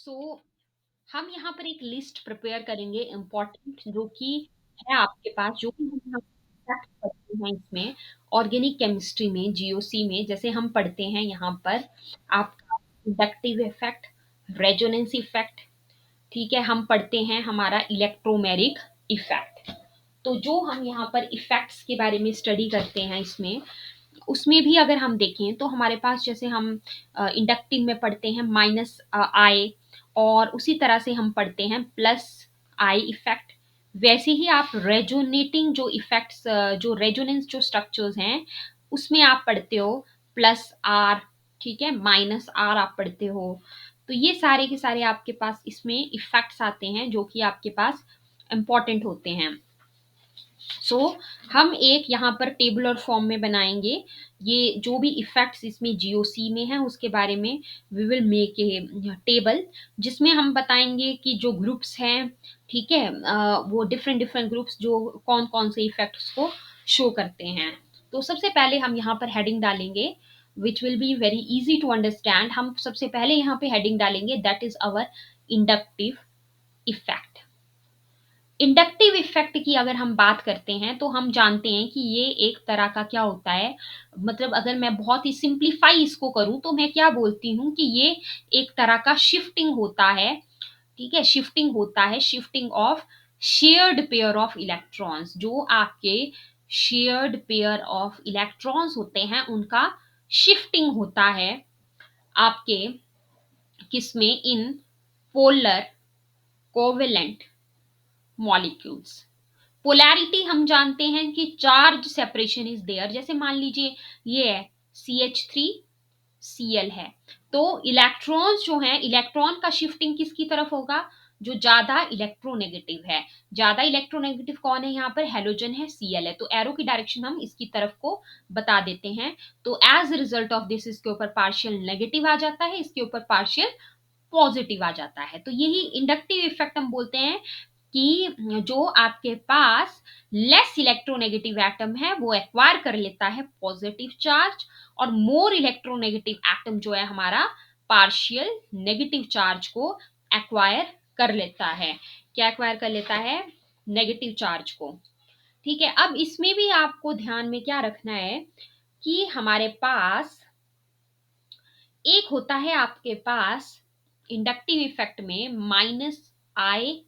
सो हम यहाँ पर एक लिस्ट प्रिपेयर करेंगे इम्पोर्टेंट जो कि है आपके पास, जो भी हम यहाँ चेक करते हैं इसमें ऑर्गेनिक केमिस्ट्री में, जीओसी में, जैसे हम पढ़ते हैं यहाँ पर आपका इंडक्टिव इफेक्ट, रेजोनेंस इफेक्ट, ठीक है, हम पढ़ते हैं हमारा इलेक्ट्रोमेरिक इफेक्ट। तो जो हम यहाँ पर इफेक्ट्स के बारे में स्टडी करते हैं इसमें, उसमें भी अगर हम देखें तो हमारे पास जैसे हम इंडक्टिव में पढ़ते हैं माइनस आई, और उसी तरह से हम पढ़ते हैं प्लस आई इफेक्ट। वैसे ही आप रेजोनेटिंग जो इफेक्ट्स, जो रेजोनेंस जो स्ट्रक्चर्स हैं, उसमें आप पढ़ते हो प्लस आर, ठीक है, माइनस आर आप पढ़ते हो। तो ये सारे के सारे आपके पास इसमें इफेक्ट्स आते हैं जो कि आपके पास इंपॉर्टेंट होते हैं। सो हम एक यहाँ पर टेबुलर फॉर्म में बनाएंगे, ये जो भी इफेक्ट्स इसमें जीओसी में है उसके बारे में we will make a table, जिसमें हम बताएंगे कि जो ग्रुप्स हैं, ठीक है, वो डिफरेंट डिफरेंट ग्रुप्स जो कौन कौन से इफेक्ट्स को शो करते हैं। तो सबसे पहले हम यहाँ पर हेडिंग डालेंगे which will be very easy to understand. हम सबसे पहले यहाँ पे हेडिंग डालेंगे that is our inductive effect. Inductive effect की अगर हम बात करते हैं तो हम जानते हैं कि ये एक तरह का क्या होता है, मतलब अगर मैं बहुत ही सिंप्लीफाई इसको करूं तो मैं क्या बोलती हूँ कि ये एक तरह का शिफ्टिंग होता है, ठीक है, शिफ्टिंग होता है, shifting of shared pair of electrons. जो आपके शेयर्ड पेयर ऑफ इलेक्ट्रॉन्स होते हैं उनका शिफ्टिंग होता है आपके किसमें, in polar covalent molecules. Polarity हम जानते हैं कि चार्ज सेपरेशन इज देयर। जैसे मान लीजिए ये है CH3Cl है, तो इलेक्ट्रॉन्स जो हैं, इलेक्ट्रॉन का शिफ्टिंग किसकी तरफ होगा, जो ज्यादा इलेक्ट्रोनेगेटिव है। ज्यादा इलेक्ट्रोनेगेटिव कौन है यहाँ पर, हेलोजन है, Cl है, तो एरो की डायरेक्शन हम इसकी तरफ को बता देते हैं। तो एज रिजल्ट ऑफ दिस इसके ऊपर पार्शियल नेगेटिव आ जाता है, इसके ऊपर पार्शियल पॉजिटिव आ जाता है। तो यही इंडक्टिव इफेक्ट हम बोलते हैं कि जो आपके पास लेस इलेक्ट्रोनेगेटिव एटम है वो एक्वायर कर लेता है पॉजिटिव चार्ज, और मोर इलेक्ट्रोनेगेटिव एटम जो है हमारा पार्शियल नेगेटिव चार्ज को एक्वायर कर लेता है। क्या एक्वायर कर लेता है, नेगेटिव चार्ज को। ठीक है, अब इसमें भी आपको ध्यान में क्या रखना है कि हमारे पास एक होता है आपके पास इंडक्टिव इफेक्ट में माइनस आई,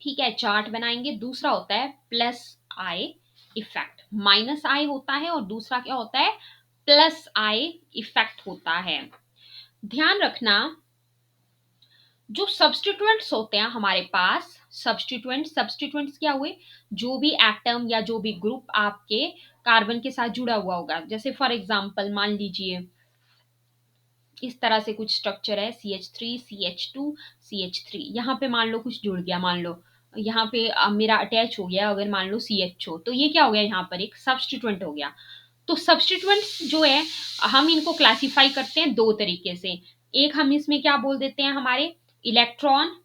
ठीक है, चार्ट बनाएंगे। दूसरा होता है प्लस आई इफेक्ट, माइनस आई होता है और दूसरा क्या होता है, प्लस आई इफेक्ट होता है। ध्यान रखना, जो सब्स्टिट्यूएंट्स होते हैं हमारे पास, सब्स्टिट्यूएंट्स क्या हुए, जो भी एटम या जो भी ग्रुप आपके कार्बन के साथ जुड़ा हुआ होगा। जैसे फॉर एग्जांपल मान लीजिए इस तरह से कुछ स्ट्रक्चर है, CH3 CH2 CH3, यहाँ पे मान लो कुछ जुड़ गया, मान लो यहाँ पे मेरा अटैच हो गया, अगर मान लो CH तो ये क्या हो गया, यहाँ पर एक सब्स्टिट्यूएंट हो गया। तो सब्स्टिट्यूएंट्स जो है हम इनको क्लासिफाई करते हैं दो तरीके से। एक हम इसमें क्या बोल देते हैं, हमारे इलेक्ट्रॉन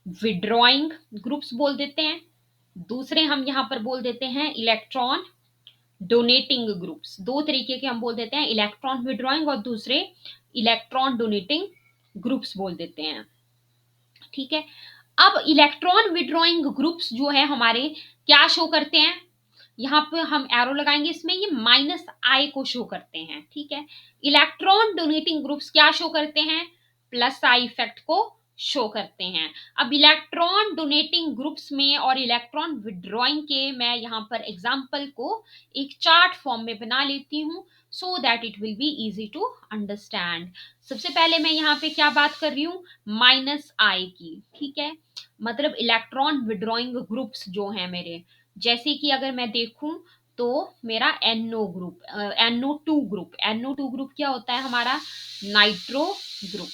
विड्रॉइंग ग्रुप्स बोल देते हैं। दूसरे हम यहाँ पर बोल देते हैं इलेक्ट्रॉन डोनेटिंग ग्रुप्स। दो तरीके के हम बोल देते हैं, इलेक्ट्रॉन विड्रॉइंग और दूसरे इलेक्ट्रॉन डोनेटिंग ग्रुप्स बोल देते हैं। ठीक है, अब इलेक्ट्रॉन विड्रॉइंग ग्रुप्स जो है हमारे क्या शो करते हैं, यहाँ पे हम एरो लगाएंगे, इसमें ये माइनस आई को शो करते हैं। ठीक है, इलेक्ट्रॉन डोनेटिंग ग्रुप्स क्या शो करते हैं, प्लस आई इफेक्ट को शो करते हैं। अब इलेक्ट्रॉन डोनेटिंग ग्रुप्स में और इलेक्ट्रॉन विड्रॉइंग के मैं यहाँ पर एग्जांपल को एक चार्ट फॉर्म में बना लेती हूँ so that it will be easy to understand. सबसे पहले मैं यहाँ पे क्या बात कर रही हूँ, माइनस आई की, ठीक है, मतलब इलेक्ट्रॉन विड्रॉइंग ग्रुप्स जो हैं मेरे, जैसे कि अगर मैं देखूं तो मेरा NO ग्रुप, NO2 ग्रुप क्या होता है हमारा, नाइट्रो ग्रुप।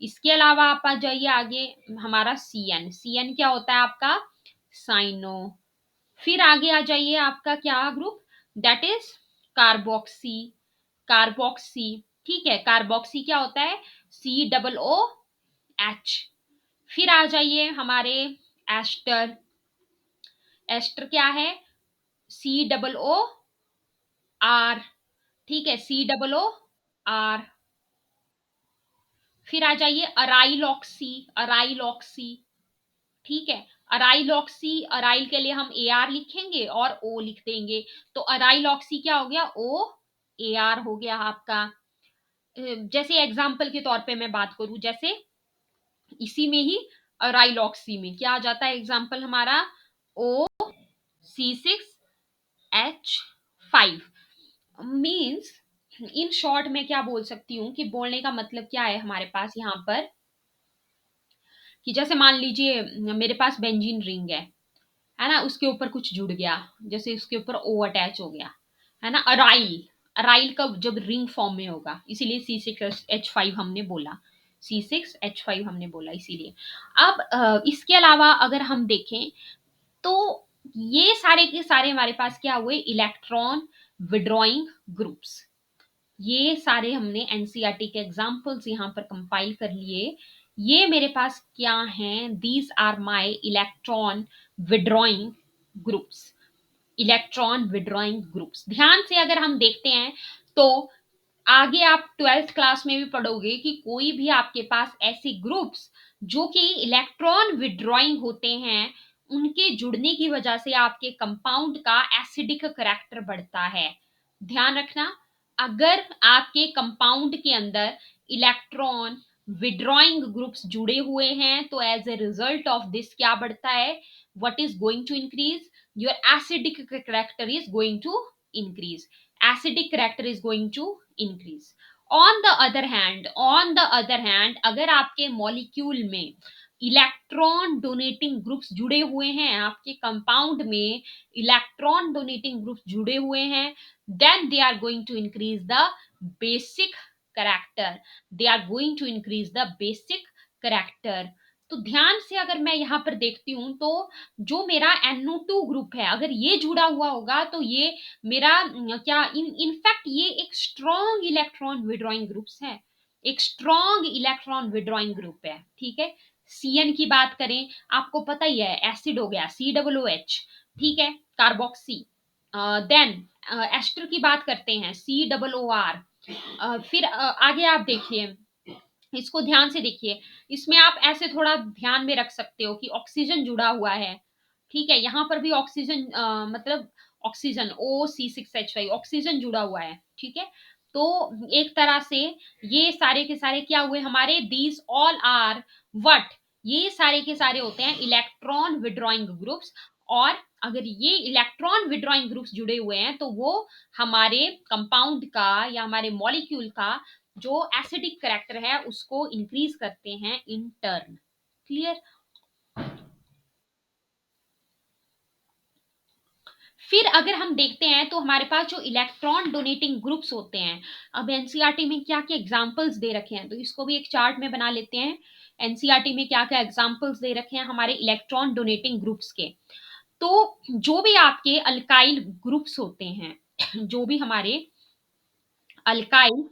इसके अलावा आप आ जाइए आगे, हमारा CN क्या होता है आपका, साइनो। फिर आगे आ जाइए आपका क्या group, that is carboxy, carboxy, ठीक है, कार्बोक्सी क्या होता है, COOH। फिर आ जाइए हमारे एस्टर, एस्टर क्या है, COOR, ठीक है, COOR। फिर आ जाइए अराइलॉक्सी, अराइलॉक्सी, ठीक है। अराइलॉक्सी, अराइल के लिए हम ए आर लिखेंगे और ओ लिख देंगे, तो अराइलॉक्सी क्या हो गया, ओ ए आर हो गया आपका। जैसे एग्जाम्पल के तौर पे मैं बात करूं, जैसे इसी में ही अराइलॉक्सी में क्या आ जाता है एग्जाम्पल हमारा, ओ C6H5। मीन्स इन शॉर्ट में क्या बोल सकती हूँ कि बोलने का मतलब क्या है हमारे पास यहाँ पर, कि जैसे मान लीजिए मेरे पास बेंजीन रिंग है ना, उसके ऊपर कुछ जुड़ गया, जैसे उसके ऊपर ओ अटैच हो गया, है ना, अराइल, अराइल का जब रिंग फॉर्म में होगा, इसीलिए C6H5 हमने बोला, C6H5 हमने बोला इसीलिए। अब इसके अलावा अगर हम देखें तो ये सारे के सारे हमारे पास क्या हुए, इलेक्ट्रॉन विड्रॉइंग ग्रुप्स। ये सारे हमने एनसीईआरटी के एग्जाम्पल्स यहाँ पर कंपाइल कर लिए। ये मेरे पास क्या हैं, these are my electron withdrawing groups, electron withdrawing groups. ध्यान से अगर हम देखते हैं तो आगे आप 12th क्लास में भी पढ़ोगे कि कोई भी आपके पास ऐसे ग्रुप्स जो कि इलेक्ट्रॉन विड्रॉइंग होते हैं, उनके जुड़ने की वजह से आपके कंपाउंड का एसिडिक करैक्टर बढ़ता है। ध्यान रखना, अगर आपके कंपाउंड के अंदर इलेक्ट्रॉन विड्रॉइंग ग्रुप्स जुड़े हुए हैं तो as a result of this क्या बढ़ता है, what is going to increase, your acidic character is going to increase, acidic character is going to increase। on the other hand अगर आपके मॉलिक्यूल में इलेक्ट्रॉन डोनेटिंग ग्रुप्स जुड़े हुए हैं, आपके कंपाउंड में इलेक्ट्रॉन डोनेटिंग ग्रुप्स जुड़े हुए हैं, then they are going to increase the basic character, they are going to increase the basic character। तो ध्यान से अगर मैं यहां पर देखती हूं तो जो मेरा NO2 ग्रुप है, अगर ये जुड़ा हुआ होगा तो ये मेरा क्या इनफैक्ट ये एक स्ट्रॉन्ग इलेक्ट्रॉन विड्रॉइंग ग्रुप्स है, एक स्ट्रॉन्ग इलेक्ट्रॉन विड्रॉइंग ग्रुप है, ठीक है। सीएन की बात करें, आपको पता ही है एसिड हो गया COOH, ठीक है, कार्बोक्सी। देन एस्टर की बात करते हैं COOR। फिर आगे आप देखिए, इसको ध्यान से देखिए, इसमें आप ऐसे थोड़ा ध्यान में रख सकते हो कि ऑक्सीजन जुड़ा हुआ है, ठीक है, यहां पर भी ऑक्सीजन मतलब ऑक्सीजन O C6H5 ऑक्सीजन जुड़ा हुआ है, ठीक है। तो एक तरह से ये सारे के सारे क्या हुए हमारे, दीज ऑल आर व्हाट, ये सारे के सारे होते हैं इलेक्ट्रॉन विड्रॉइंग ग्रुप्स। और अगर ये इलेक्ट्रॉन विड्रॉइंग ग्रुप्स जुड़े हुए हैं तो वो हमारे कंपाउंड का या हमारे मॉलिक्यूल का जो एसिडिक करैक्टर है उसको इंक्रीज करते हैं इन टर्न। क्लियर। फिर अगर हम देखते हैं तो हमारे पास जो इलेक्ट्रॉन डोनेटिंग ग्रुप्स होते हैं, अब एनसीईआरटी में क्या क्या एग्जांपल्स दे रखे हैं, तो इसको भी एक चार्ट में बना लेते हैं। एनसीईआरटी में क्या क्या एग्जांपल्स दे रखे हैं हमारे इलेक्ट्रॉन डोनेटिंग ग्रुप्स के। तो जो भी आपके अल्काइल ग्रुप्स होते हैं, जो भी हमारे अल्काइल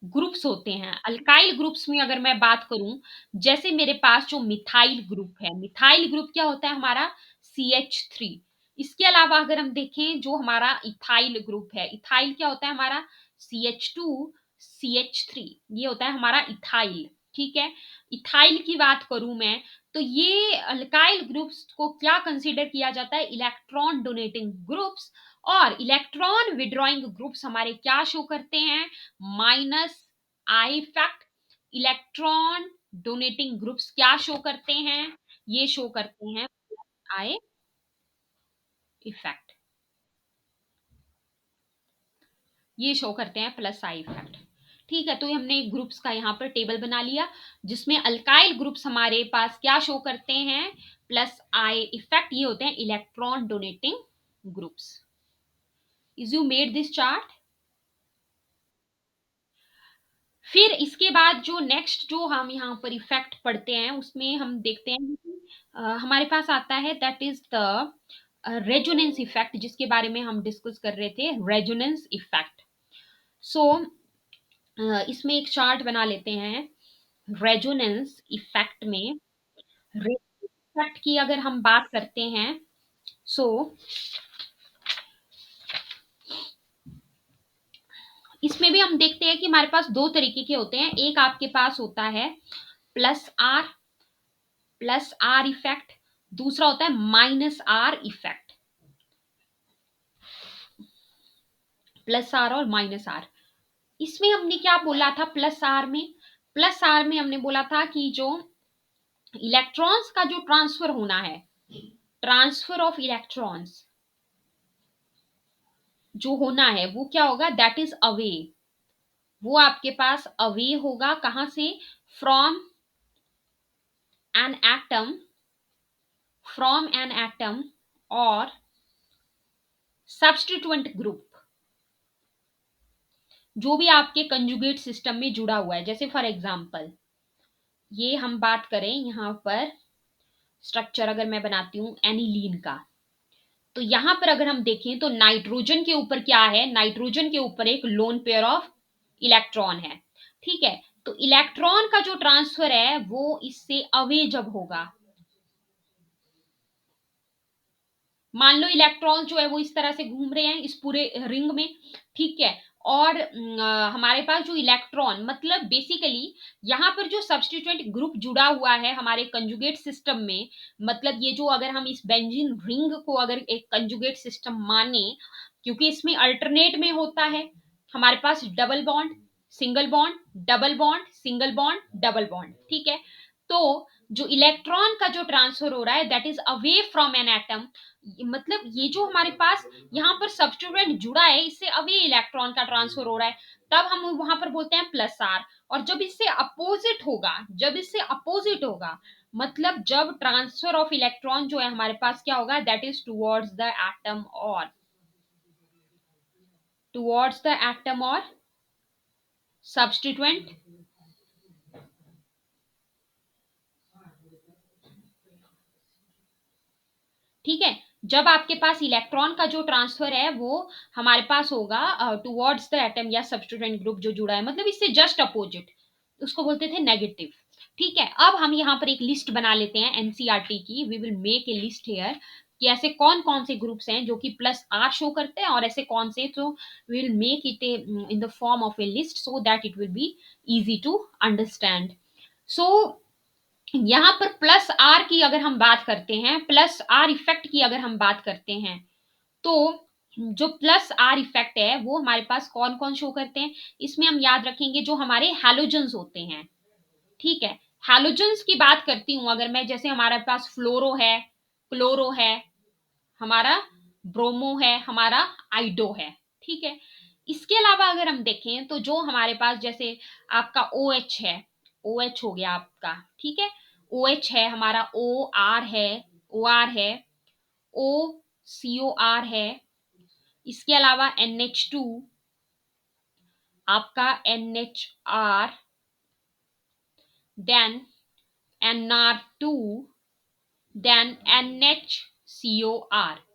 ग्रुप्स होते हैं, अल्काइल ग्रुप्स में अगर मैं बात करूं, जैसे मेरे पास जो मिथाइल ग्रुप है, मिथाइल ग्रुप क्या होता है हमारा CH3। इसके अलावा अगर हम देखें जो हमारा इथाइल ग्रुप है, इथाइल क्या होता है हमारा CH2CH3, ये होता है हमारा इथाइल, ठीक है। इथाइल की बात करूं मैं तो ये अल्काइल ग्रुप्स को क्या कंसीडर किया जाता है, इलेक्ट्रॉन डोनेटिंग ग्रुप्स। और इलेक्ट्रॉन विड्रॉइंग ग्रुप्स हमारे क्या शो करते हैं, minus I effect. Electron donating groups क्या शो करते हैं, ये शो करते हैं आई इफेक्ट, ये शो करते हैं प्लस आई इफेक्ट। ठीक है, तो ये हमने ग्रुप्स का यहाँ पर टेबल बना लिया जिसमें अल्काइल ग्रुप्स हमारे पास क्या शो करते हैं, प्लस आई इफेक्ट, ये होते हैं electron donating groups. Is you made this chart. फिर इसके बाद जो नेक्स्ट जो हम यहाँ पर इफेक्ट पढ़ते हैं उसमें हम देखते हैं कि हमारे पास आता है that is the resonance effect, जिसके बारे में हम डिस्कस कर रहे थे, रेजोनेंस इफेक्ट। सो इसमें एक चार्ट बना लेते हैं। रेजोनेंस इफेक्ट में इफेक्ट की अगर हम बात करते हैं, सो इसमें भी हम देखते हैं कि हमारे पास दो तरीके के होते हैं। एक आपके पास होता है प्लस आर इफेक्ट, दूसरा होता है minus R effect. Plus R और माइनस आर, इसमें हमने क्या बोला था? प्लस आर में हमने बोला था कि जो इलेक्ट्रॉन्स का जो ट्रांसफर होना है, ट्रांसफर ऑफ इलेक्ट्रॉन्स जो होना है वो क्या होगा? That is away. वो आपके पास अवे होगा कहां से? From an atom, from an atom और सब्स्टिट्यूएंट ग्रुप, जो भी आपके कंजुगेट सिस्टम में जुड़ा हुआ है। जैसे फॉर एग्जांपल ये हम बात करें यहां पर स्ट्रक्चर अगर मैं बनाती हूं एनिलीन का, तो यहां पर अगर हम देखें तो नाइट्रोजन के ऊपर क्या है? नाइट्रोजन के ऊपर एक लोन पेयर ऑफ इलेक्ट्रॉन है। ठीक है, तो इलेक्ट्रॉन का जो ट्रांसफर है वो इससे अवे जब होगा, मान लो इलेक्ट्रॉन जो है वो इस तरह से घूम रहे हैं इस पूरे रिंग में, ठीक है, और हमारे पास जो इलेक्ट्रॉन मतलब बेसिकली यहाँ पर जो सब्स्टिट्यूएंट ग्रुप जुड़ा हुआ है हमारे कंजुगेट सिस्टम में, मतलब ये जो अगर हम इस बेंजीन रिंग को अगर एक कंजुगेट सिस्टम माने, क्योंकि इसमें अल्टरनेट में होता है हमारे पास double bond, single bond, double bond, single bond, double bond, ठीक है। तो जो इलेक्ट्रॉन का जो ट्रांसफर हो रहा है that is away from an atom, मतलब ये जो हमारे पास यहाँ पर सब्स्टिट्यूएंट जुड़ा है इससे अवे इलेक्ट्रॉन का ट्रांसफर हो रहा है, तब हम वहां पर बोलते हैं प्लस आर। और जब इससे अपोजिट होगा, जब इससे अपोजिट होगा, मतलब जब ट्रांसफर ऑफ इलेक्ट्रॉन जो है हमारे पास क्या होगा? That is towards the atom और सब्स्टिट्यूएंट, ठीक है। जब आपके पास इलेक्ट्रॉन का जो ट्रांसफर है वो हमारे पास होगा टुवर्ड्स द एटम या सब्स्टिट्यूएंट ग्रुप जो जुड़ा है, मतलब इससे जस्ट अपोजिट, उसको बोलते थे नेगेटिव। ठीक है, अब हम यहाँ पर एक लिस्ट बना लेते हैं एनसीईआरटी की। We will make a list here कि ऐसे कौन कौन से ग्रुप्स हैं जो कि प्लस आर शो करते हैं और ऐसे कौन से, तो we will make it in the form of a list so that it will be easy to understand. So यहाँ पर प्लस आर की अगर हम बात करते हैं, प्लस आर इफेक्ट की अगर हम बात करते हैं, तो जो प्लस आर इफेक्ट है वो हमारे पास कौन कौन शो करते हैं? इसमें हम याद रखेंगे जो हमारे हैलोजेंस होते हैं, ठीक है। हैलोजेंस की बात करती हूं अगर मैं, जैसे हमारे पास फ्लोरो है, क्लोरो है, हमारा ब्रोमो है, हमारा आइडो है, ठीक है। इसके अलावा अगर हम देखें तो जो हमारे पास जैसे आपका ओ एच है, ओ एच हो गया आपका, ठीक है, ओ एच है हमारा, ओ आर है, ओ आर है, ओ सी ओ आर है, इसके अलावा एन एच टू, आपका N H R, then N R two, then N H C O R.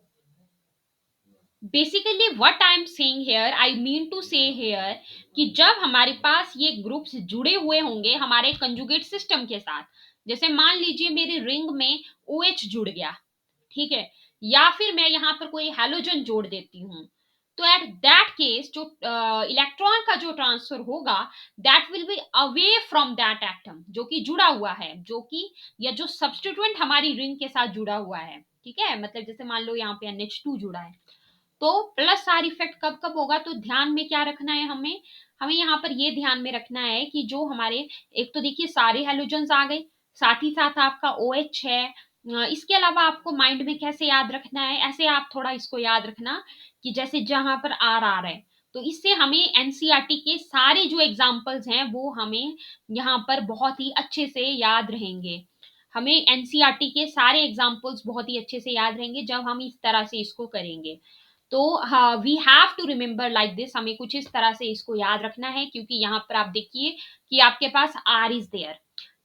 Basically what I am saying here, I mean to say here कि जब हमारे पास ये groups जुड़े हुए होंगे हमारे कंजुगेट सिस्टम के साथ, जैसे मान लीजिए मेरी रिंग में ओ OH जुड़ गया, ठीक है, या फिर मैं यहाँ पर कोई हैलोजन जोड़ देती हूँ, तो एट दैट केस जो इलेक्ट्रॉन का जो ट्रांसफर होगा that will be away from that atom जो कि जुड़ा हुआ है, जो कि या जो सब्स्टिट्यूएंट हमारी रिंग के साथ जुड़ा हुआ है, ठीक है। मतलब जैसे मान लो यहाँ पे NH2 जुड़ा है, तो प्लस आर इफेक्ट कब कब होगा? तो ध्यान में क्या रखना है हमें? हमें यहाँ पर ये ध्यान में रखना है कि जो हमारे, एक तो देखिए सारे हैलोजेंस आ गए, साथ ही साथ आपका ओ OH है। इसके अलावा आपको माइंड में कैसे याद रखना है, ऐसे आप थोड़ा इसको याद रखना कि जैसे जहां पर आर आ रहा है, तो इससे हमें एनसीईआरटी के सारे जो एग्जाम्पल्स हैं वो हमें यहाँ पर बहुत ही अच्छे से याद रहेंगे। हमें एनसीईआरटी के सारे एग्जाम्पल्स बहुत ही अच्छे से याद रहेंगे जब हम इस तरह से इसको करेंगे। तो हाँ, we have to remember like this, हमें कुछ इस तरह से इसको याद रखना है, क्योंकि यहाँ पर आप देखिए कि आपके पास आर इज देयर,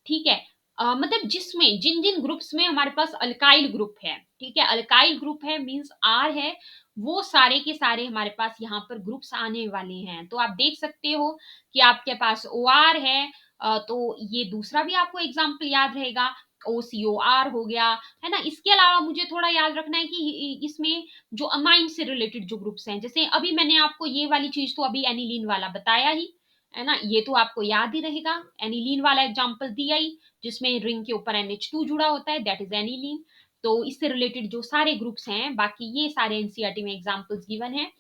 ठीक है। मतलब जिसमें जिन जिन ग्रुप्स में हमारे पास अल्काइल ग्रुप है, ठीक है, अल्काइल ग्रुप है मींस आर है, वो सारे के सारे हमारे पास यहाँ पर ग्रुप्स आने वाले हैं। तो आप देख सकते हो कि आपके पास ओ आर है, तो ये दूसरा भी आपको एग्जाम्पल याद रहेगा। OCOR हो गया, है ना? इसके अलावा मुझे थोड़ा याद रखना है कि इसमें जो अमाइन से रिलेटेड जो ग्रुप्स हैं, जैसे अभी मैंने आपको ये वाली चीज़ तो अभी एनिलीन वाला बताया ही, है ना? ये तो आपको याद ही रहेगा। एनिलीन वाला एग्ज़ाम्पल दिया ही, जिसमें रिंग के ऊपर NH2 जुड़ा होता है, दैट इज़ एनिलीन। तो इससे रिलेटेड जो सारे ग्रुप्स हैं, बाकी ये सारे एनसीईआरटी में एग्ज़ाम्पल्स गिवन हैं।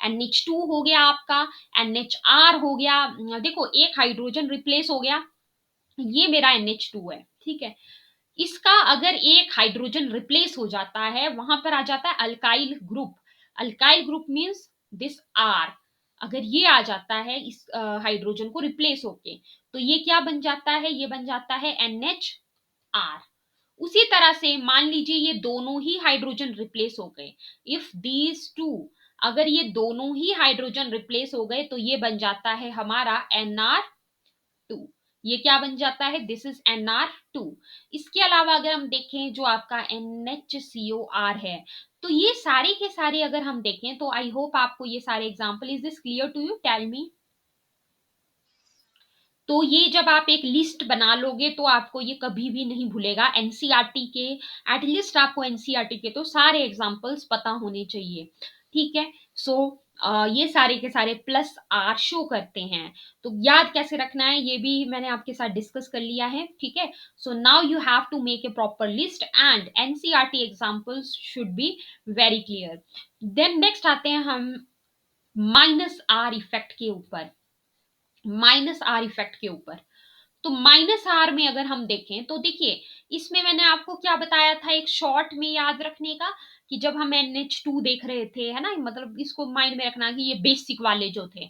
NH2 हो गया आपका, NHR हो गया, देखो एक हाइड्रोजन रिप्लेस हो गया, ये मेरा NH2 है, ठीक है? इसका अगर एक हाइड्रोजन रिप्लेस हो जाता है, वहां पर आ जाता है alkyl group. Alkyl group means this are, अगर ये आ जाता है इस हाइड्रोजन को रिप्लेस होके, तो ये क्या बन जाता है? ये बन जाता है NHR। उसी तरह से मान लीजिए ये दोनों ही हाइड्रोजन रिप्लेस हो गए, इफ दीज टू, अगर ये दोनों ही हाइड्रोजन रिप्लेस हो गए, तो ये बन जाता है हमारा NR2। ये क्या बन जाता है? This is NR2। इसके अलावा अगर हम देखें जो आपका NHCOR है, तो ये सारे के सारे अगर हम देखें, तो आई होप आपको ये सारे example, is this clear to you? Tell me. तो ये जब आप एक लिस्ट बना लोगे, तो आपको ये कभी भी नहीं भूलेगा। एनसीईआरटी के, एटलीस्ट आपको एनसीईआरटी के तो सारे एग्जांपल्स पता होने चाहिए, ठीक है? सो ये सारे के सारे प्लस आर शो करते हैं। तो याद कैसे रखना है, ये भी मैंने आपके साथ डिस्कस कर लिया है, ठीक है? So now you have to make a proper list and NCERT examples should be very clear. Then next आते हैं हम माइनस आर इफेक्ट के ऊपर। माइनस आर इफेक्ट के ऊपर, तो माइनस आर में अगर हम देखें, तो देखिए इसमें मैंने आपको क्या बताया था एक शॉर्ट में याद रखने का, कि जब हम NH2 देख रहे थे, है ना, मतलब इसको माइंड में रखना कि ये बेसिक वाले जो थे,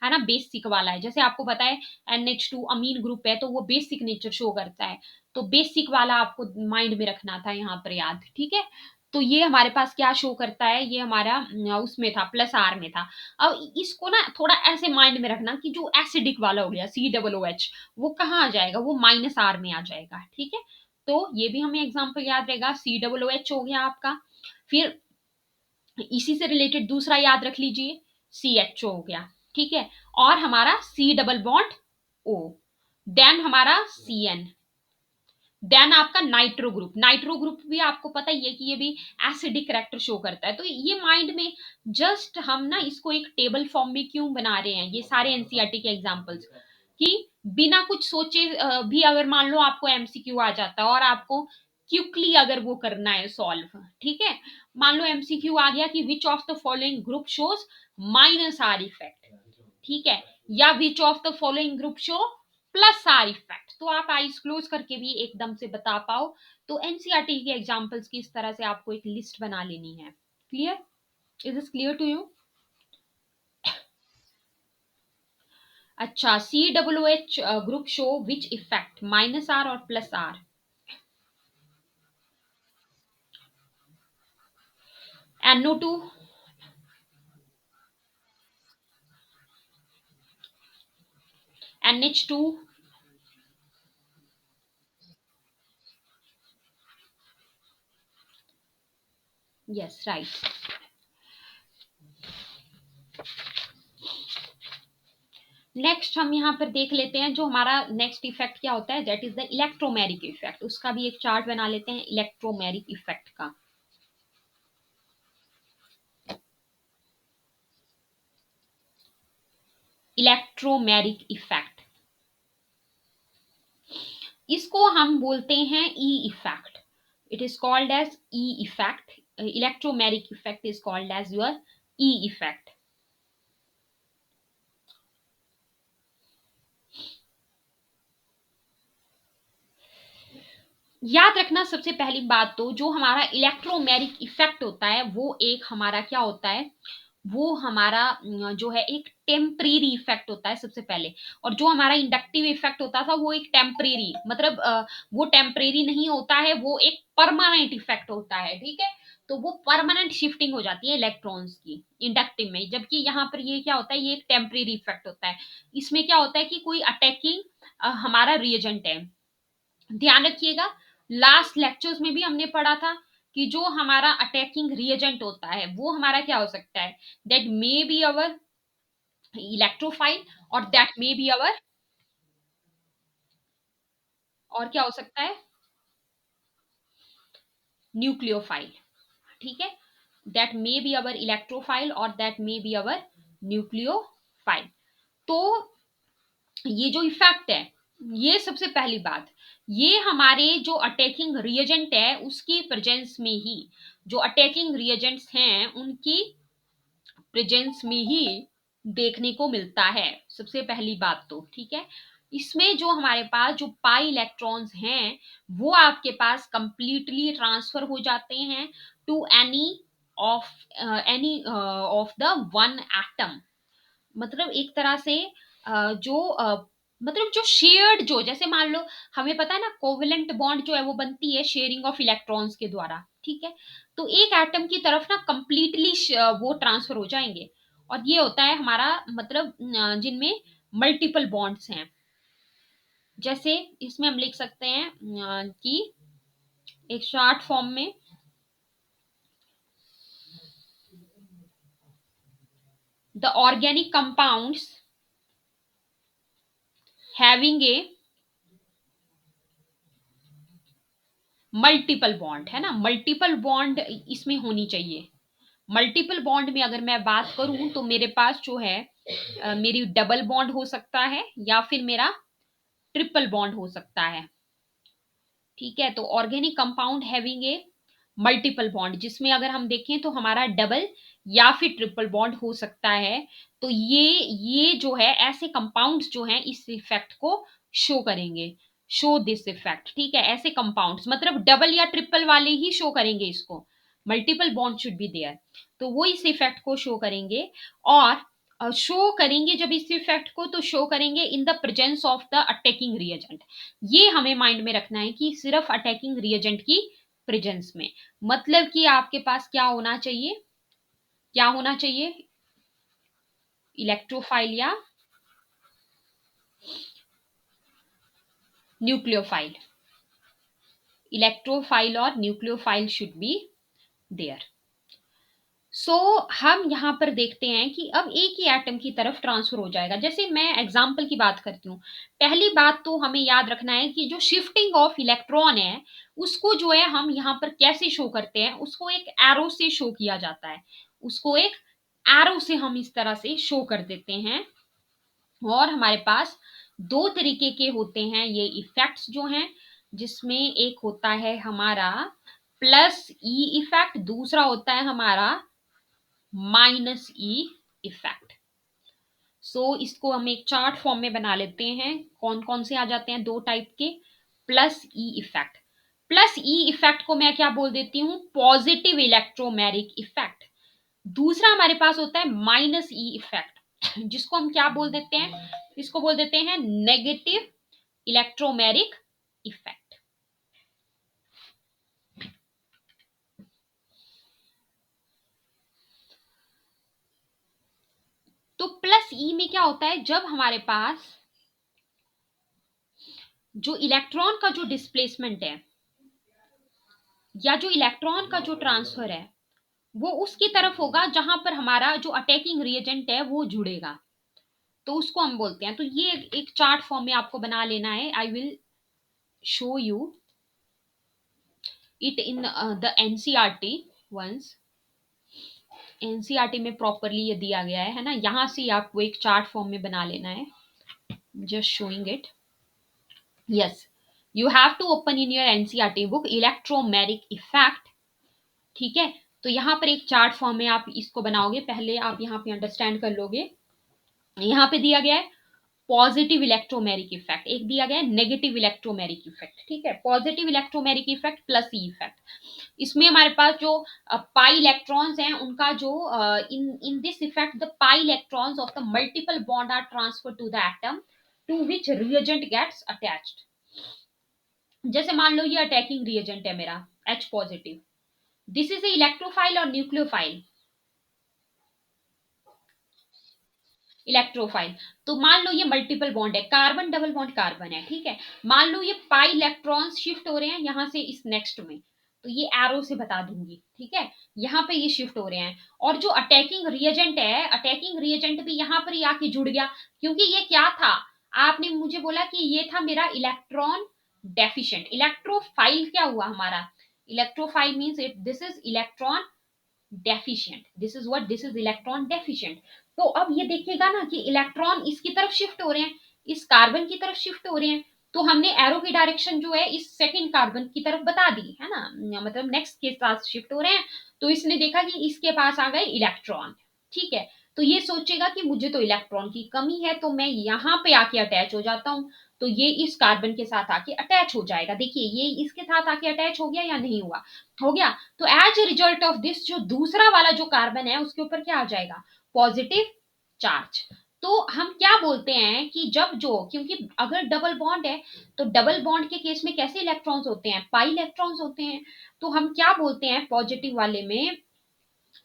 है ना, बेसिक वाला है। जैसे आपको पता है NH2 अमीन ग्रुप है, तो वो बेसिक नेचर शो करता है, तो बेसिक वाला आपको माइंड में रखना था यहाँ पर याद, ठीक है? तो ये हमारे पास क्या शो करता है, ये हमारा उसमें था, प्लस आर में था। अब इसको ना थोड़ा ऐसे माइंड में रखना कि जो एसिडिक वाला हो गया COOH, वो कहाँ आ जाएगा? वो माइनस आर में आ जाएगा, ठीक है? तो ये भी हमें एग्जाम्पल याद रहेगा। COOH हो गया आपका। फिर इसी से रिलेटेड दूसरा याद रख लीजिए, CHO हो गया, ठीक है? और हमारा C double bond O, then हमारा CN, देन आपका नाइट्रो ग्रुप भी आपको पता ही है कि ये भी एसिडिक करैक्टर शो करता है। तो ये माइंड में, जस्ट हम ना इसको एक टेबल फॉर्म में क्यों बना रहे हैं, ये सारे एनसीईआरटी के एग्जांपल्स, कि बिना कुछ सोचे भी अगर मान लो आपको एमसीक्यू आ जाता है और आपको क्विकली अगर वो करना है सॉल्व, ठीक है? मान लो एमसीक्यू आ गया कि which of the following group shows minus R effect, ठीक है? या which of the following group show plus are effect, तो आप आईज क्लोज करके भी एकदम से बता पाओ। तो एनसीईआरटी के एग्जांपल्स की इस तरह से आपको एक लिस्ट बना लेनी है। Clear? Is this clear to you? अच्छा, COOH group show which effect, minus R और plus R? NO2, NH2, yes right. Next हम यहाँ पर देख लेते हैं जो हमारा नेक्स्ट इफेक्ट क्या होता है, that is the electromeric effect. उसका भी एक चार्ट बना लेते हैं इलेक्ट्रोमेरिक इफेक्ट का। इलेक्ट्रोमेरिक इफेक्ट, इसको हम बोलते हैं E effect. It is called as E effect. Electromeric effect is called as your E effect. याद रखना सबसे पहली बात, तो जो हमारा इलेक्ट्रोमेरिक इफेक्ट होता है, वो एक हमारा क्या होता है, वो हमारा जो है एक टेम्परेरी इफेक्ट होता है सबसे पहले। और जो हमारा इंडक्टिव इफेक्ट होता था, वो एक टेम्परेरी, मतलब वो टेम्परेरी नहीं होता है, वो एक परमानेंट इफेक्ट होता है, ठीक है? तो वो परमानेंट शिफ्टिंग हो जाती है इलेक्ट्रॉन्स की इंडक्टिव में, जबकि यहाँ पर ये क्या होता है, ये एक टेम्परेरी इफेक्ट होता है। इसमें क्या होता है कि कोई अटैकिंग हमारा रिएजेंट है। ध्यान रखिएगा, लास्ट लेक्चर्स में भी हमने पढ़ा था कि जो हमारा अटैकिंग रिएजेंट होता है, वो हमारा क्या हो सकता है, that may be our electrophile, और दैट मे बी अवर, और क्या हो सकता है, न्यूक्लियोफाइल, ठीक है, that may be our electrophile और that may be our nucleophile. तो ये जो इफेक्ट है, ये सबसे पहली बात, ये हमारे जो अटैकिंग रिएजेंट है उसकी प्रेजेंस में ही, जो अटैकिंग रिएजेंट्स हैं उनकी प्रेजेंस में ही देखने को मिलता है, सबसे पहली बात तो, ठीक है। इसमें जो हमारे पास जो पाई इलेक्ट्रॉन्स हैं वो आपके पास कंप्लीटली ट्रांसफर हो जाते हैं two of any of the one atom. मतलब एक तरह से मतलब जो शेयर्ड, जो जैसे मान लो हमें पता है ना कोवेलेंट बॉन्ड जो है वो बनती है शेयरिंग ऑफ इलेक्ट्रॉन्स के द्वारा, ठीक है। तो एक एटम की तरफ ना कंप्लीटली वो ट्रांसफर हो जाएंगे, और ये होता है हमारा मतलब जिनमें मल्टीपल बॉन्ड्स हैं। जैसे इसमें हम लिख सकते हैं कि एक शॉर्ट फॉर्म में the organic compounds having a multiple bond, है ना, मल्टीपल बॉन्ड इसमें होनी चाहिए। मल्टीपल बॉन्ड में अगर मैं बात करूं तो मेरे पास जो है मेरी डबल बॉन्ड हो सकता है या फिर मेरा ट्रिपल बॉन्ड हो सकता है, ठीक है। तो organic compound having a multiple bond, जिसमें अगर हम देखें तो हमारा डबल या फिर ट्रिपल बॉन्ड हो सकता है। तो ये जो है ऐसे कंपाउंड्स जो हैं इस इफेक्ट को शो करेंगे, शो दिस इफेक्ट, ठीक है। ऐसे कंपाउंड्स मतलब डबल या ट्रिपल वाले ही शो करेंगे इसको, multiple bond should be there, तो वो इस इफेक्ट को शो करेंगे। और शो करेंगे जब इस इफेक्ट को, तो शो करेंगे in the presence of the attacking reagent. ये हमें माइंड में रखना है कि सिर्फ अटैकिंग रिएजेंट की प्रेजेंस में, मतलब कि आपके पास क्या होना चाहिए, क्या होना चाहिए, इलेक्ट्रोफाइल या न्यूक्लियोफाइल, इलेक्ट्रोफाइल और न्यूक्लियोफाइल शुड बी देयर। सो हम यहां पर देखते हैं कि अब एक ही एटम की तरफ ट्रांसफर हो जाएगा। जैसे मैं एग्जांपल की बात करती हूँ, पहली बात तो हमें याद रखना है कि जो शिफ्टिंग ऑफ इलेक्ट्रॉन है उसको जो है हम यहाँ पर कैसे शो करते हैं, उसको एक एरो से शो किया जाता है, उसको एक एरो से हम इस तरह से शो कर देते हैं। और हमारे पास दो तरीके के होते हैं ये इफेक्ट्स जो हैं, जिसमें एक होता है हमारा प्लस ई इफेक्ट, दूसरा होता है हमारा माइनस ई इफेक्ट। सो इसको हम एक चार्ट फॉर्म में बना लेते हैं, कौन कौन से आ जाते हैं दो टाइप के, plus E effect. Plus E effect को मैं क्या बोल देती हूँ, पॉजिटिव इलेक्ट्रोमैरिक इफेक्ट। दूसरा हमारे पास होता है माइनस ई इफेक्ट, जिसको हम क्या बोल देते हैं, इसको बोल देते हैं नेगेटिव इलेक्ट्रोमैरिक इफेक्ट। तो प्लस ई में क्या होता है, जब हमारे पास जो इलेक्ट्रॉन का जो डिस्प्लेसमेंट है या जो इलेक्ट्रॉन का जो ट्रांसफर है वो उसकी तरफ होगा जहां पर हमारा जो अटैकिंग रिएजेंट है वो जुड़ेगा, तो उसको हम बोलते हैं। तो ये एक चार्ट फॉर्म में आपको बना लेना है, I will show you it in the NCERT once. NCERT में प्रॉपरली ये दिया गया है ना, यहां से आपको एक चार्ट फॉर्म में बना लेना है, just showing it. Yes, you have to open in your NCERT book electromeric effect, ठीक है। तो यहाँ पर एक चार्ट फॉर्म में आप इसको बनाओगे, पहले आप यहाँ पे अंडरस्टैंड कर लोगे। यहाँ पे दिया गया है पॉजिटिव इलेक्ट्रोमैरिक इफेक्ट, एक दिया गया है नेगेटिव इलेक्ट्रोमैरिक इफेक्ट, ठीक है। Positive electromeric effect plus E effect, इसमें हमारे पास जो पाई इलेक्ट्रॉन्स हैं उनका जो in in this effect the pi electrons of the multiple bond are transfer to the atom to which reagent gets attached. जैसे मान लो ये अटैकिंग रिएजेंट है मेरा H positive, this is a electrophile और न्यूक्लियोफाइल, इलेक्ट्रोफाइल। तो मान लो ये मल्टीपल बॉन्ड है, कार्बन डबल बॉन्ड कार्बन है, ठीक है। मान लो ये पाई इलेक्ट्रॉन्स शिफ्ट हो रहे हैं यहां से इस नेक्स्ट में, तो ये एरो से बता दूंगी, ठीक है। यहाँ पे ये शिफ्ट हो रहे हैं, और जो अटैकिंग रिएजेंट है, अटैकिंग रिएजेंट भी यहाँ पर ही आके जुड़ गया, क्योंकि ये क्या था, आपने मुझे बोला कि ये था मेरा इलेक्ट्रॉन डेफिशिएंट, इलेक्ट्रोफाइल क्या हुआ हमारा, electrophile means it this is electron deficient, this is what, this is electron deficient. तो अब ये देखिएगा ना कि इलेक्ट्रॉन इसकी तरफ शिफ्ट हो रहे हैं, इस कार्बन की तरफ शिफ्ट हो रहे हैं, तो हमने एरो की डायरेक्शन जो है इस सेकंड कार्बन की तरफ बता दी है ना, मतलब नेक्स्ट के साथ शिफ्ट हो रहे हैं। तो इसने देखा कि इसके पास आ गए इलेक्ट्रॉन, ठीक है, तो ये सोचेगा कि मुझे तो इलेक्ट्रॉन की कमी है, तो मैं यहाँ पे आके अटैच हो जाता हूँ, तो ये इस कार्बन के साथ आके अटैच हो जाएगा। देखिए ये इसके साथ आके अटैच हो गया या नहीं हुआ, हो गया। तो as a result of this जो दूसरा वाला जो कार्बन है उसके ऊपर क्या आ जाएगा, पॉजिटिव चार्ज। तो हम क्या बोलते हैं कि जब जो, क्योंकि अगर डबल बॉन्ड है तो डबल बॉन्ड के केस में कैसे इलेक्ट्रॉन्स होते हैं, पाई इलेक्ट्रॉन्स होते हैं। तो हम क्या बोलते हैं पॉजिटिव वाले में,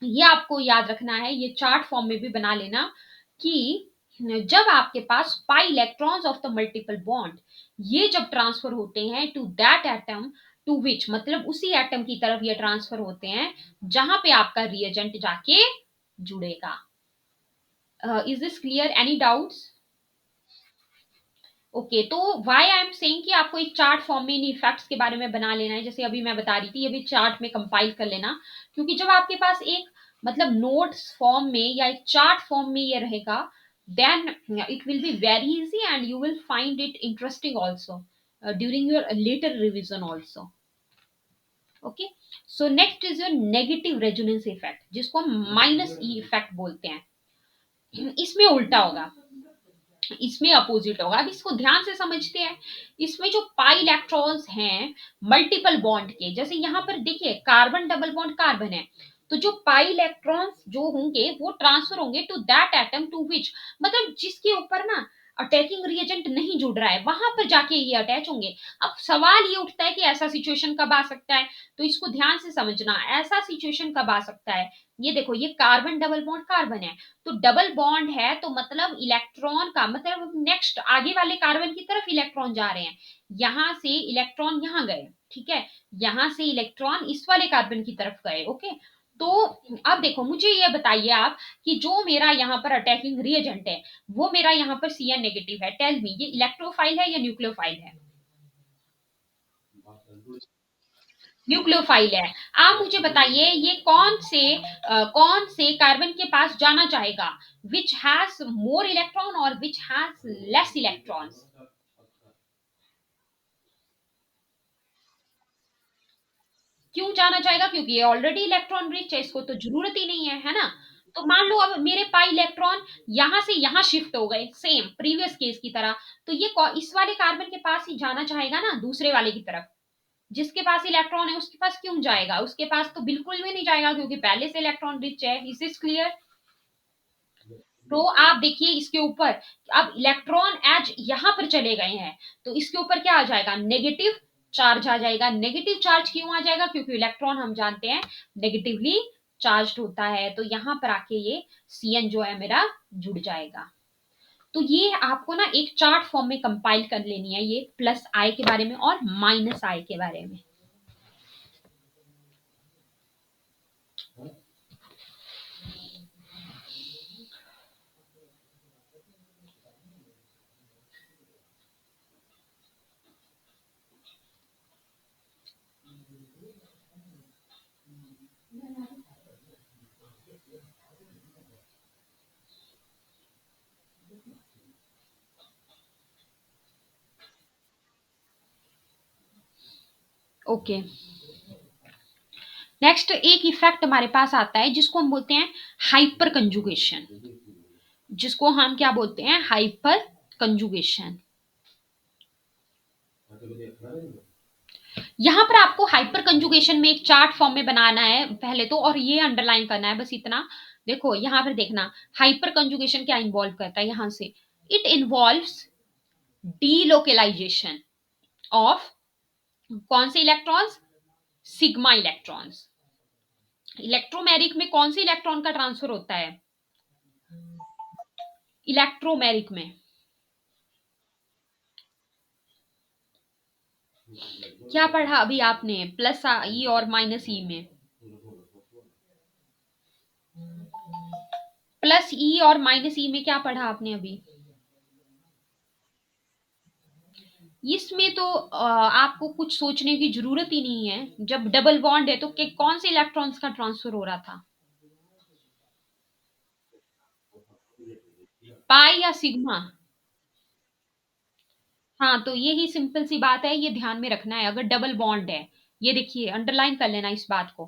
ये आपको याद रखना है, ये चार्ट फॉर्म में भी बना लेना कि जब आपके पास pi electrons of the multiple bond, ये जब ट्रांसफर होते हैं to that atom to which, मतलब उसी एटम की तरफ ये ट्रांसफर होते हैं जहां पे आपका रिएजेंट जाके जुड़ेगा। Is this clear, any doubts? Okay, तो व्हाई आई एम सेइंग कि आपको एक चार्ट फॉर्म में इन इफेक्ट्स के बारे में बना लेना है, जैसे अभी मैं बता रही थी, ये भी चार्ट में कंपाइल कर लेना, क्योंकि जब आपके पास एक मतलब नोट्स फॉर्म में या एक चार्ट फॉर्म में ये रहेगा, then it will be very easy and you will find it interesting also during your later revision also. Okay, so next is your negative resonance effect, जिसको हम माइनस ई इफेक्ट बोलते हैं। इसमें उल्टा होगा, इसमें अपोजिट होगा। अब इसको ध्यान से समझते हैं। इसमें जो पाई इलेक्ट्रॉन्स हैं मल्टीपल बॉन्ड के, जैसे यहाँ पर देखिए कार्बन डबल बॉन्ड कार्बन है, तो जो पाई इलेक्ट्रॉन्स जो होंगे वो ट्रांसफर होंगे to that atom to which, मतलब जिसके ऊपर ना अटैकिंग रिएजेंट नहीं जुड़ रहा है वहां पर जाके ये अटैच होंगे। अब सवाल ये उठता है कि ऐसा सिचुएशन कब आ सकता है, तो इसको ध्यान से समझना, ऐसा सिचुएशन कब आ सकता है। ये देखो ये कार्बन डबल बॉन्ड कार्बन है, तो डबल बॉन्ड है तो मतलब इलेक्ट्रॉन का मतलब नेक्स्ट आगे वाले कार्बन की तरफ इलेक्ट्रॉन जा रहे हैं, यहां से इलेक्ट्रॉन यहां गए, ठीक है, यहां से इलेक्ट्रॉन इस वाले कार्बन की तरफ गए। ओके, तो अब देखो मुझे ये बताइए आप कि जो मेरा यहाँ पर अटैकिंग रिएजेंट है वो मेरा यहाँ पर सी एन नेगेटिव है, टेल मी ये इलेक्ट्रोफाइल है या न्यूक्लियोफाइल है? न्यूक्लियोफाइल है। आप मुझे बताइए ये कौन से कार्बन के पास जाना चाहेगा, विच हैज मोर इलेक्ट्रॉन और विच हैज लेस इलेक्ट्रॉन्स? क्यों जाना चाहेगा, क्योंकि ये ऑलरेडी इलेक्ट्रॉन रिच है, इसको तो जरूरत ही नहीं है ना। तो मान लो अब मेरे पाई इलेक्ट्रॉन यहां से यहां शिफ्ट हो गए सेम प्रीवियस केस की तरह, तो ये इस वाले कार्बन के पास ही जाना चाहेगा ना दूसरे वाले की तरफ। जिसके पास इलेक्ट्रॉन है उसके पास क्यों जाएगा, उसके पास तो बिल्कुल भी नहीं जाएगा क्योंकि पहले से इलेक्ट्रॉन रिच है। Is this clear? तो आप देखिए इसके ऊपर, अब इलेक्ट्रॉन एज यहां पर चले गए हैं, तो इसके ऊपर क्या आ जाएगा, नेगेटिव चार्ज आ जाएगा। नेगेटिव चार्ज क्यों आ जाएगा, क्योंकि इलेक्ट्रॉन हम जानते हैं नेगेटिवली चार्ज होता है, तो यहां पर आके ये Cn जो है मेरा जुड़ जाएगा। तो ये आपको ना एक चार्ट फॉर्म में कंपाइल कर लेनी है, ये प्लस आई के बारे में और माइनस आई के बारे में। ओके, नेक्स्ट एक इफेक्ट हमारे पास आता है जिसको हम बोलते हैं हाइपर कंजुगेशन, जिसको हम क्या बोलते हैं, हाइपर कंजुगेशन। यहां पर आपको हाइपर कंजुगेशन में एक चार्ट फॉर्म में बनाना है पहले तो, और ये अंडरलाइन करना है बस इतना। देखो यहां पर देखना हाइपर कंजुगेशन क्या इन्वॉल्व करता है, यहां से इट इन्वॉल्व्स डीलोकेलाइजेशन ऑफ कौन से इलेक्ट्रॉन्स, सिग्मा इलेक्ट्रॉन्स। इलेक्ट्रोमेरिक में कौन से इलेक्ट्रॉन का ट्रांसफर होता है, इलेक्ट्रोमेरिक में क्या पढ़ा अभी आपने, प्लस ई और माइनस ई में, प्लस ई और माइनस ई में क्या पढ़ा आपने अभी? इसमें तो आपको कुछ सोचने की ज़रूरत ही नहीं है। जब डबल बॉन्ड है तो के कौन से इलेक्ट्रॉन्स का ट्रांसफ़र हो रहा था? पाई या सिग्मा? हाँ, तो यही सिंपल सी बात है, ये ध्यान में रखना है अगर डबल बॉन्ड है। ये देखिए अंडरलाइन कर लेना इस बात को।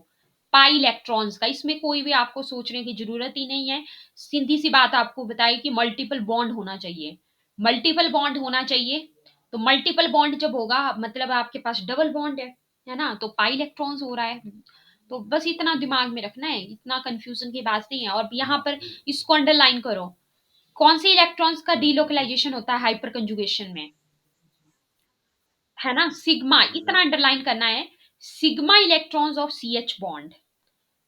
पाई इलेक्ट्रॉन्स का, इसमें कोई भी आपको सोचने की ज़रूरत ही नहीं है। सीधी-सी बात आपको बताई कि मल्टीपल बॉन्ड होना चाहिए। मल्टीपल बॉन्ड होना चाहिए, तो मल्टीपल बॉन्ड जब होगा मतलब आपके पास डबल बॉन्ड है ना? तो पाई इलेक्ट्रॉन्स हो रहा है। तो बस इतना दिमाग में रखना है, इतना कन्फ्यूज़न की बात नहीं है और यहाँ पर इसको अंडरलाइन करो। कौन से इलेक्ट्रॉन्स का डिलोकलाइज़ेशन होता है हाइपर कंजुगेशन में? है ना? सिग्मा इतना अंडरलाइन करना है। Sigma electrons of CH bond,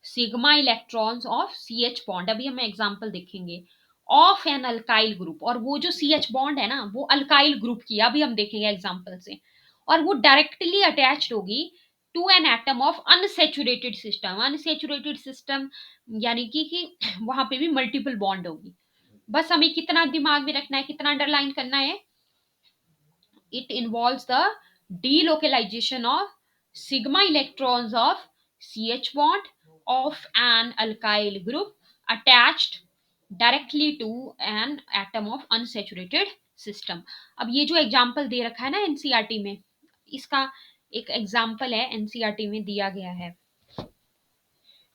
sigma electrons of CH bond, अभी हम एग्जांपल देखेंगे ऑफ एन अल्काइल ग्रुप, और वो जो सीएच बॉन्ड है ना वो अल्काइल ग्रुप की अभी हम देखेंगे एग्जांपल से, और वो डायरेक्टली अटैच्ड होगी to an atom of unsaturated system. Unsaturated system यानी कि वहां पे भी मल्टीपल बॉन्ड होगी। बस हमें कितना दिमाग में रखना है, कितना अंडरलाइन करना है, it involves the delocalization of sigma electrons of CH bond of an alkyl group attached directly to an atom of unsaturated system। अब ये जो एग्जाम्पल दे रखा है ना एनसीईआरटी में, इसका एक एग्जाम्पल है एनसीईआरटी में दिया गया है।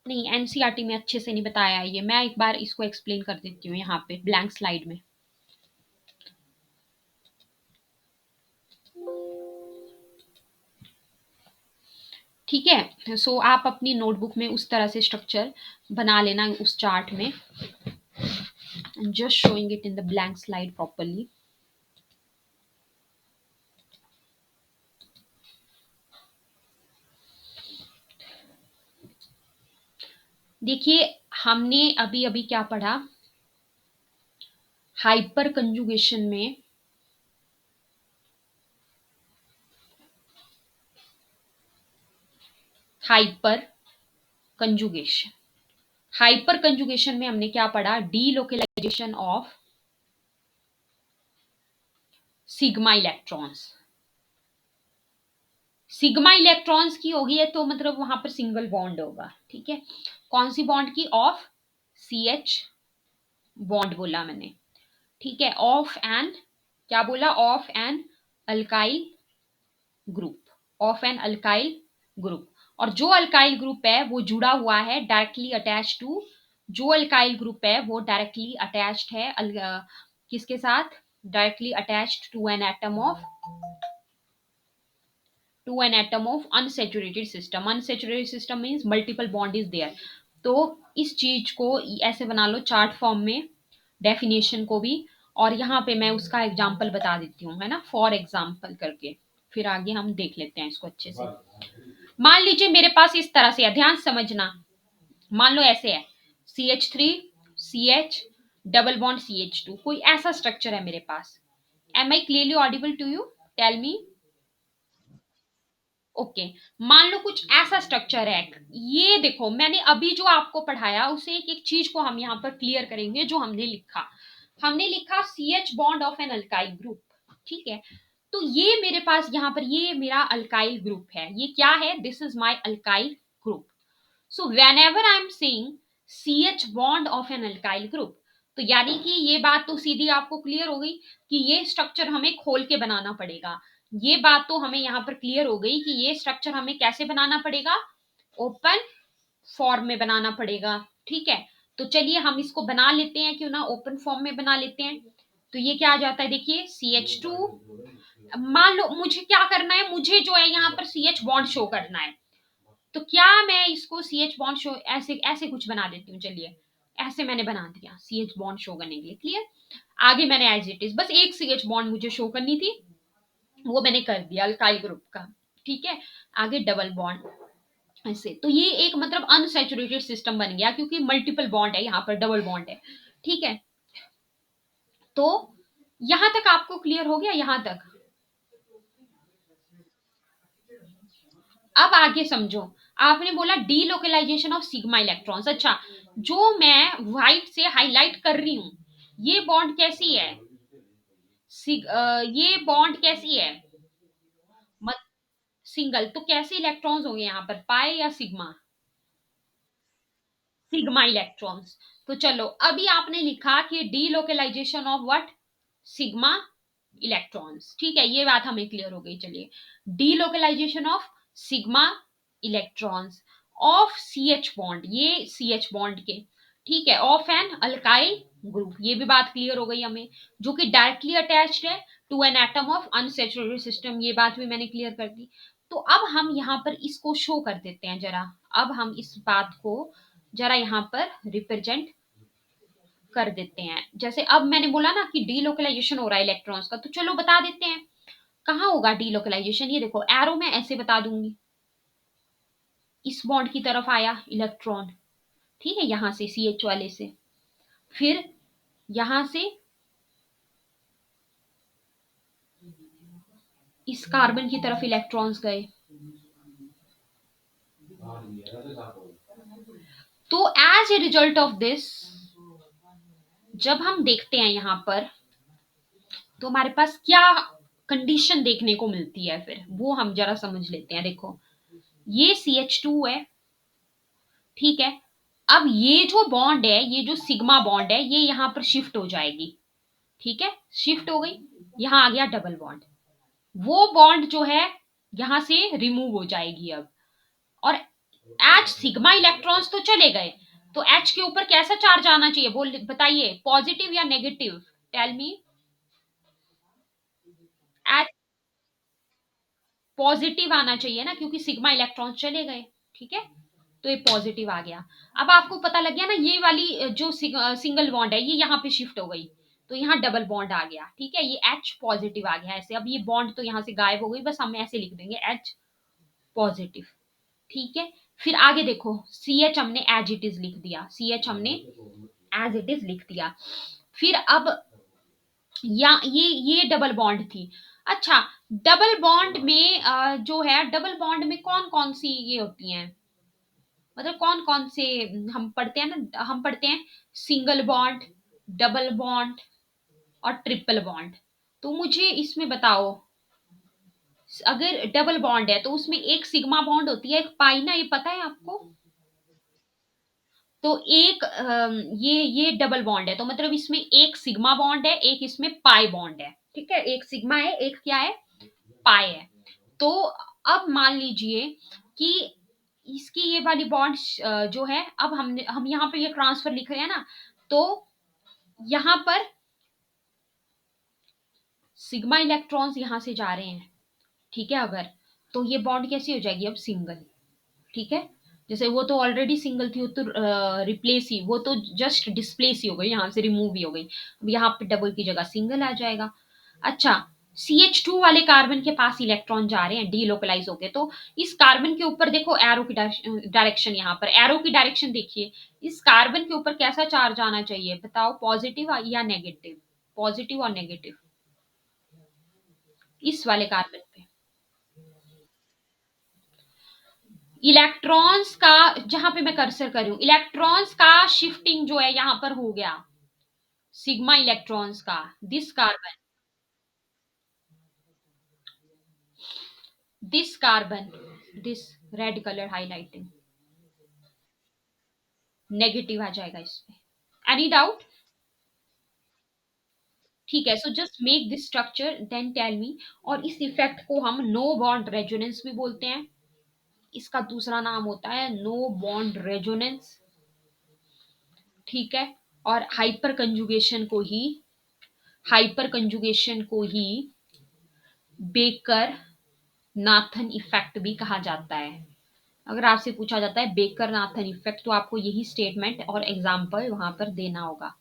नहीं, एनसीईआरटी में अच्छे से नहीं बताया है ये, मैं एक बार इसको एक्सप्लेन कर देती हूँ यहाँ पे ब्लैंक स्लाइड में। ठीक है, सो आप अपनी नोटबुक में उस तरह से स्ट्रक्चर बना लेना उस चार्ट में। Just showing it in the blank slide properly. देखिए हमने अभी अभी क्या पढ़ा, हाइपर कंजुगेशन में हाइपर कंजुगेशन, हाइपर कंजुगेशन में हमने क्या पढ़ा, delocalisation of sigma electrons. Sigma electrons की होगी है तो मतलब वहां पर सिंगल बॉन्ड होगा। ठीक है, कौन सी बॉन्ड की? ऑफ सी एच बॉन्ड बोला मैंने। ठीक है, ऑफ एन, क्या बोला? Of an alkyl group, of an alkyl group. और जो अल्काइल ग्रुप है वो जुड़ा हुआ है डायरेक्टली अटैच टू, जो अल्काइल ग्रुप है वो डायरेक्टली अटैच्ड है किसके साथ? Directly attached to an atom of unsaturated system. Unsaturated system means multiple bond is there. तो इस चीज को ऐसे बना लो चार्ट फॉर्म में, डेफिनेशन को भी, और यहाँ पे मैं उसका एग्जाम्पल बता देती हूँ, है ना, फॉर एग्जाम्पल करके, फिर आगे हम देख लेते हैं इसको अच्छे से। मान लीजिए मेरे पास इस तरह से है, ध्यान से समझना। मान लो ऐसे है, CH3 CH double bond CH2, कोई ऐसा स्ट्रक्चर है मेरे पास। Am I clearly audible to you? Tell me. Okay, मान लो कुछ ऐसा स्ट्रक्चर है। ये देखो मैंने अभी जो आपको पढ़ाया उसे एक एक चीज को हम यहाँ पर क्लियर करेंगे। जो हमने लिखा, हमने लिखा C H bond of an alkyl group. ठीक है, तो ये मेरे पास यहाँ पर ये मेरा अल्काइल ग्रुप है। ये क्या है? This is my alkyl group. So whenever I am saying C H bond of an alkyl group, तो यानी कि ये बात तो सीधी आपको क्लियर हो गई कि ये स्ट्रक्चर हमें खोल के बनाना पड़ेगा। ये बात तो हमें यहाँ पर क्लियर हो गई कि ये स्ट्रक्चर हमें कैसे बनाना पड़ेगा? ओपन फॉर्म में बनाना पड़ेगा। ठीक है, तो चलिए हम इसको बना लेते हैं, क्यों ना ओपन फॉर्म में बना लेते हैं। तो ये क्या आ जाता है, देखिए CH2। मान लो मुझे क्या करना है, मुझे जो है यहाँ पर CH बॉन्ड शो करना है। तो क्या मैं इसको CH बॉन्ड शो ऐसे ऐसे कुछ बना देती हूँ, चलिए ऐसे मैंने बना दिया CH बॉन्ड शो करने के लिए। क्लियर? आगे मैंने एज इट इज बस एक CH बॉन्ड मुझे शो करनी थी, वो मैंने कर दिया अल्काइल ग्रुप का। ठीक है, आगे डबल बॉन्ड ऐसे, तो ये एक मतलब अनसैचुरेटेड सिस्टम बन गया क्योंकि मल्टीपल बॉन्ड है, यहाँ पर डबल बॉन्ड है। ठीक है, तो यहां तक आपको क्लियर हो गया? यहां तक अब आगे समझो। आपने बोला डीलोकलाइजेशन ऑफ सिग्मा इलेक्ट्रॉन्स। अच्छा, जो मैं व्हाइट से हाईलाइट कर रही हूं, ये बॉन्ड कैसी है? ये बॉन्ड कैसी है? सिंगल, तो कैसे इलेक्ट्रॉन्स होंगे यहाँ पर, पाई या सिग्मा? Sigma electrons. तो चलो अभी आपने लिखा कि delocalisation of what, sigma electrons, ठीक है, ये बात हमें क्लियर हो गई। चलिए, delocalisation of sigma electrons of C H bond, ये सी एच बॉन्ड के, ठीक है, ऑफ एन अल्काइल ग्रुप, ये भी बात क्लियर हो गई हमें, जो कि डायरेक्टली अटैच्ड है to an atom of unsaturated system, ये बात भी मैंने क्लियर कर दी। तो अब हम यहाँ पर इसको शो कर देते हैं जरा, अब हम इस बात को जरा यहाँ पर रिप्रेजेंट कर देते हैं। जैसे अब मैंने बोला ना कि डीलोकलाइजेशन हो रहा है इलेक्ट्रॉन्स का, तो चलो बता देते हैं कहाँ होगा डीलोकलाइजेशन। ये देखो एरो में ऐसे बता दूंगी, इस बॉन्ड की तरफ आया इलेक्ट्रॉन, ठीक है, यहां से सी एच वाले से, फिर यहां से इस कार्बन की तरफ इलेक्ट्रॉन्स गए। तो as a result of this, जब हम देखते हैं यहां पर, तो हमारे पास क्या कंडीशन देखने को मिलती है, फिर वो हम जरा समझ लेते हैं। देखो, ये सी एच टू है, ठीक है, अब ये जो बॉन्ड है, ये जो सिग्मा बॉन्ड है, ये यहां पर शिफ्ट हो जाएगी, ठीक है, शिफ्ट हो गई, यहां आ गया डबल बॉन्ड, वो बॉन्ड जो है यहां से रिमूव हो जाएगी अब, और एच सिग्मा इलेक्ट्रॉन्स तो चले गए, तो एच के ऊपर कैसा चार्ज आना चाहिए, बोल बताइए, पॉजिटिव या negative, tell me. H positive आना चाहिए ना, क्योंकि सिग्मा इलेक्ट्रॉन्स चले गए, ठीक है, तो ये पॉजिटिव आ गया। अब आपको पता लग गया ना, ये वाली जो सिंगल बॉन्ड है ये यहाँ पे शिफ्ट हो गई, तो यहाँ डबल बॉन्ड आ गया, ठीक है, ये एच पॉजिटिव आ गया ऐसे। अब ये बॉन्ड तो यहाँ से गायब हो गई, बस हम ऐसे लिख देंगे एच पॉजिटिव, ठीक है। फिर आगे देखो, सी एच हमने एज इट इज लिख दिया, सी एच हमने एज इट इज लिख दिया। फिर अब या ये डबल बॉन्ड थी। अच्छा, डबल बॉन्ड में जो है, डबल बॉन्ड में कौन कौन सी ये होती हैं, मतलब कौन कौन से हम पढ़ते हैं ना, हम पढ़ते हैं सिंगल बॉन्ड, डबल बॉन्ड और ट्रिपल बॉन्ड। तो मुझे इसमें बताओ, अगर डबल बॉन्ड है तो उसमें एक सिग्मा बॉन्ड होती है, एक पाई ना, ये पता है आपको? तो एक ये डबल बॉन्ड है, तो मतलब इसमें एक सिग्मा बॉन्ड है, एक इसमें पाई बॉन्ड है, ठीक है, एक सिग्मा है, एक क्या है, पाई है। तो अब मान लीजिए कि इसकी ये वाली बॉन्ड जो है, अब हम यहाँ पे ये ट्रांसफर लिख रहे हैं ना, तो यहाँ पर सिग्मा इलेक्ट्रॉन्स यहां से जा रहे हैं, ठीक है, अगर, तो ये बॉन्ड कैसी हो जाएगी अब, सिंगल, ठीक है, जैसे वो तो ऑलरेडी सिंगल थी, वो तो रिप्लेस ही, वो तो जस्ट डिस्प्लेस ही हो गई, यहाँ से रिमूव ही हो गई, अब यहाँ पे डबल की जगह सिंगल आ जाएगा। अच्छा, सी एच टू वाले कार्बन के पास इलेक्ट्रॉन जा रहे हैं, डीलोकलाइज हो गए, तो इस कार्बन के ऊपर देखो एरो की डायरेक्शन, यहाँ पर एरो की डायरेक्शन देखिए, इस कार्बन के ऊपर कैसा चार्ज आना चाहिए, बताओ, पॉजिटिव या नेगेटिव, पॉजिटिव और नेगेटिव, इस वाले कार्बन पे इलेक्ट्रॉन्स का, जहां पे मैं कर्सर कर रही हूं, इलेक्ट्रॉन्स का शिफ्टिंग जो है यहां पर हो गया, सिग्मा इलेक्ट्रॉन्स का, this carbon, this carbon, this red colour highlighting, negative आ जाएगा इस पे, एनी डाउट? ठीक है, so just make this structure then tell me. और इस इफेक्ट को हम नो बॉन्ड रेजोनेंस भी बोलते हैं, इसका दूसरा नाम होता है नो बॉन्ड रेजोनेंस, ठीक है, और हाइपर कंजुगेशन को ही बेकर नाथन इफेक्ट भी कहा जाता है। अगर आपसे पूछा जाता है बेकर नाथन इफेक्ट, तो आपको यही स्टेटमेंट और एग्जाम्पल वहां पर देना होगा,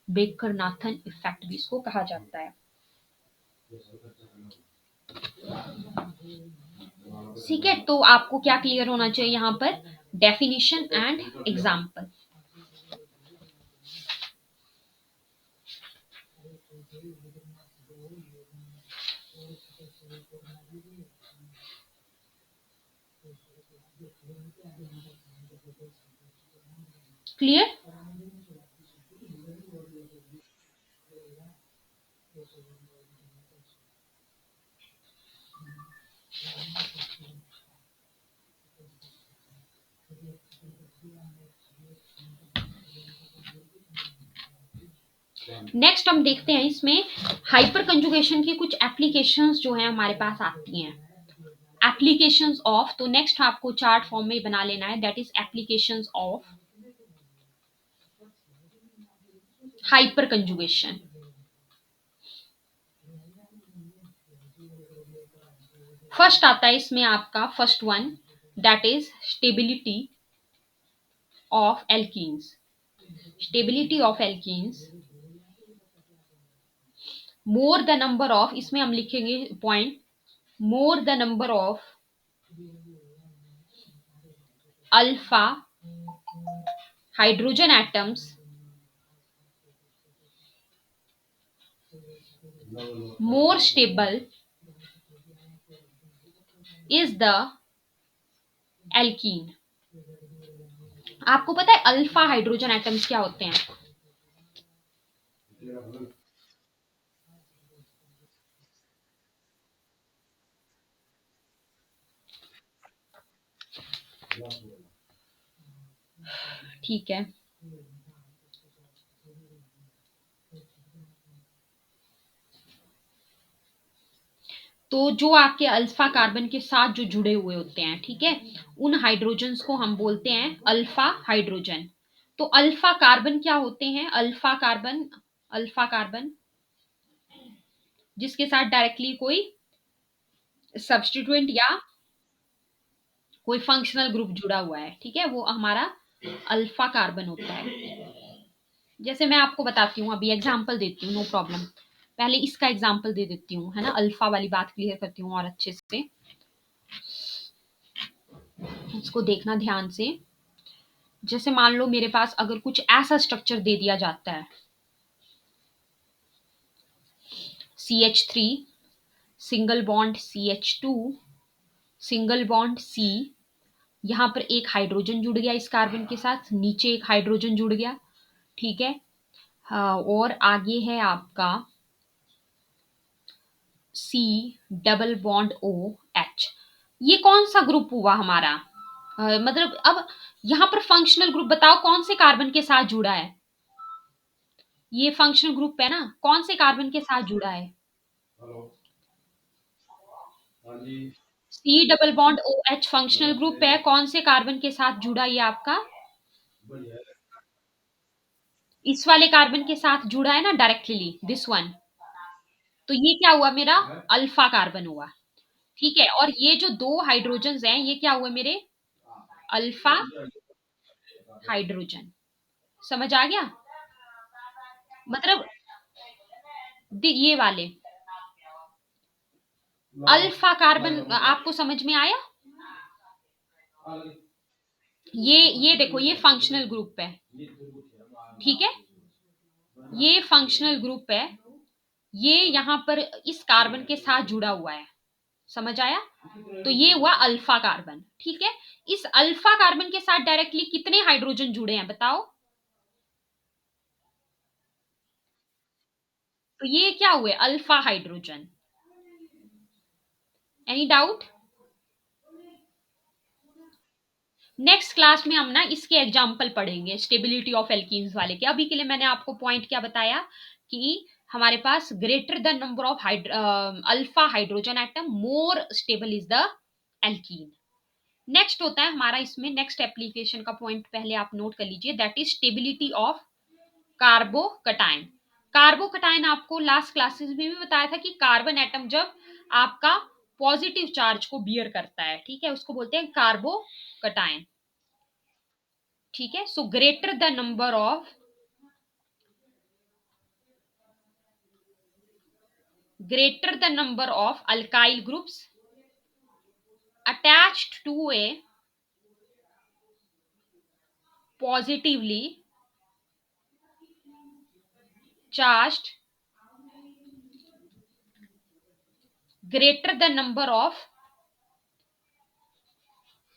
बेकर नाथन इफेक्ट भी इसको कहा जाता है, ठीक है। तो आपको क्या क्लियर होना चाहिए यहाँ पर, definition and example, clear? Next हम देखते हैं इसमें हाइपर कंजुगेशन की कुछ एप्लीकेशंस जो हैं हमारे पास आती हैं। एप्लीकेशंस ऑफ, तो नेक्स्ट आपको चार्ट फॉर्म में बना लेना है, that is applications of hyper conjugation. First आता है इसमें आपका first one, that is stability of alkenes. Stability of alkenes, more the number of, इसमें हम लिखेंगे point, more the number of alpha hydrogen atoms more stable is the alkene। आपको पता है अल्फा हाइड्रोजन एटम्स क्या होते हैं? ठीक है, तो जो आपके अल्फा कार्बन के साथ जो जुड़े हुए होते हैं, ठीक है, उन हाइड्रोजन्स को हम बोलते हैं अल्फा हाइड्रोजन। तो अल्फा कार्बन क्या होते हैं? अल्फा कार्बन, अल्फा कार्बन जिसके साथ डायरेक्टली कोई सब्स्टिट्यूएंट या कोई फंक्शनल ग्रुप जुड़ा हुआ है, ठीक है, वो हमारा अल्फा कार्बन होता है। जैसे मैं आपको बताती हूँ, अभी एग्जांपल देती हूँ, नो प्रॉब्लम। पहले इसका एग्जांपल दे देती हूँ, है ना, अल्फा वाली बात क्लियर करती हूँ और अच्छे से इसको देखना ध्यान से। जैसे मान लो मेरे पास अगर कुछ ऐसा स्ट्रक्चर दे दिया जाता है, CH3 single bond CH2 single bond C, यहाँ पर एक हाइड्रोजन जुड़ गया इस कार्बन के साथ, नीचे एक हाइड्रोजन जुड़ गया, ठीक है। हाँ, और आगे है आपका C डबल बॉन्ड OH। ये कौन सा ग्रुप हुआ हमारा? मतलब अब यहाँ पर फंक्शनल ग्रुप बताओ कौन से कार्बन के साथ जुड़ा है? ये फंक्शनल ग्रुप है ना, कौन से कार्बन के साथ जुड़ा है? C double bond OH functional group है, कौन से कार्बन के साथ जुड़ा ये आपका? इस वाले कार्बन के साथ जुड़ा है ना डायरेक्टली, दिस वन। तो ये क्या हुआ मेरा? अल्फा कार्बन हुआ, ठीक है। और ये जो दो हाइड्रोजन हैं ये क्या हुए मेरे? Alpha hydrogen. समझ आ गया? मतलब ये वाले अल्फा कार्बन आपको समझ में आया? ये देखो, ये फंक्शनल ग्रुप है, ठीक है, ये फंक्शनल ग्रुप है, ये यहां पर इस कार्बन के साथ जुड़ा हुआ है। समझ आया? तो ये हुआ अल्फा कार्बन, ठीक है। इस अल्फा कार्बन के साथ डायरेक्टली कितने हाइड्रोजन जुड़े हैं बताओ? तो ये क्या हुए? Alpha hydrogen. Any doubt? Next class में हम ना इसके एग्जाम्पल पढ़ेंगे, स्टेबिलिटी ऑफ एल्कीन्स वाले के। अभी के लिए मैंने आपको पॉइंट क्या बताया कि हमारे पास greater the number of alpha hydrogen atom more stable is the alkene. Next होता है हमारा इसमें, नेक्स्ट एप्लीकेशन का पॉइंट पहले आप नोट कर लीजिए, that is stability of carbocation. Carbocation आपको लास्ट क्लासेस में भी बताया था कि कार्बन एटम जब आपका पॉजिटिव चार्ज को बियर करता है, ठीक है, उसको बोलते हैं कार्बोकटायन, ठीक है। सो greater the number of alkyl groups attached to a positively charged, greater the number of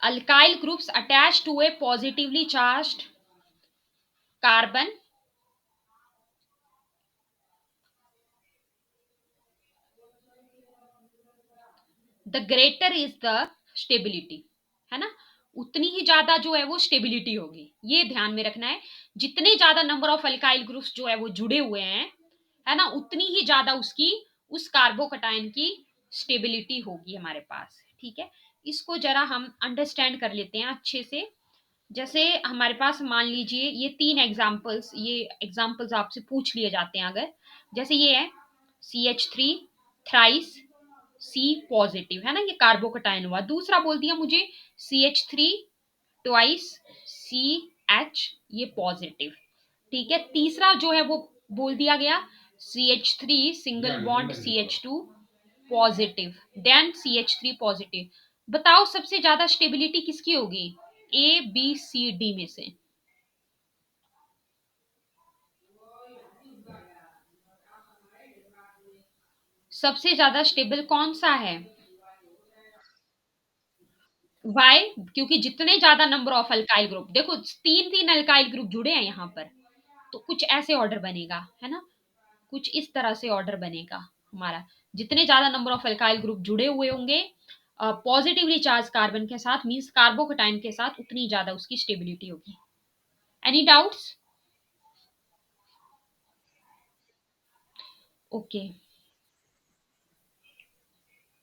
alkyl groups attached to a positively charged carbon, the greater is the stability, है ना? उतनी ही ज्यादा जो है वो स्टेबिलिटी होगी, ये ध्यान में रखना है। जितने ज्यादा नंबर ऑफ अल्काइल ग्रुप्स जो है वो जुड़े हुए हैं, है ना, उतनी ही ज्यादा उसकी, उस कार्बोकटायन की स्टेबिलिटी होगी हमारे पास। ठीक है, इसको जरा हम अंडरस्टैंड कर लेते हैं अच्छे से। जैसे हमारे पास मान लीजिए ये तीन एग्जाम्पल्स, ये एग्जाम्पल्स आपसे पूछ लिए जाते हैं अगर, जैसे ये है CH3 थ्राइस सी पॉजिटिव, है ना, ये कार्बोकटायन हुआ। दूसरा बोल दिया मुझे CH3 ट्वाइस CH, ये पॉजिटिव। ठीक है, तीसरा जो है वो बोल दिया गया CH3 single bond CH2 positive, then CH3 positive. बताओ सबसे ज्यादा स्टेबिलिटी किसकी होगी, A B C D में से? सबसे ज्यादा स्टेबल कौन सा है? वाई? क्योंकि जितने ज्यादा नंबर ऑफ अल्काइल ग्रुप, देखो तीन तीन अल्काइल ग्रुप जुड़े हैं यहाँ पर, तो कुछ ऐसे ऑर्डर बनेगा, है ना, कुछ इस तरह से ऑर्डर बनेगा हमारा। जितने ज्यादा नंबर ऑफ अल्काइल ग्रुप जुड़े हुए होंगे पॉजिटिवली चार्ज कार्बन के साथ, मींस कार्बोकटाइन के साथ, उतनी ज्यादा उसकी स्टेबिलिटी होगी। Any doubts? ओके।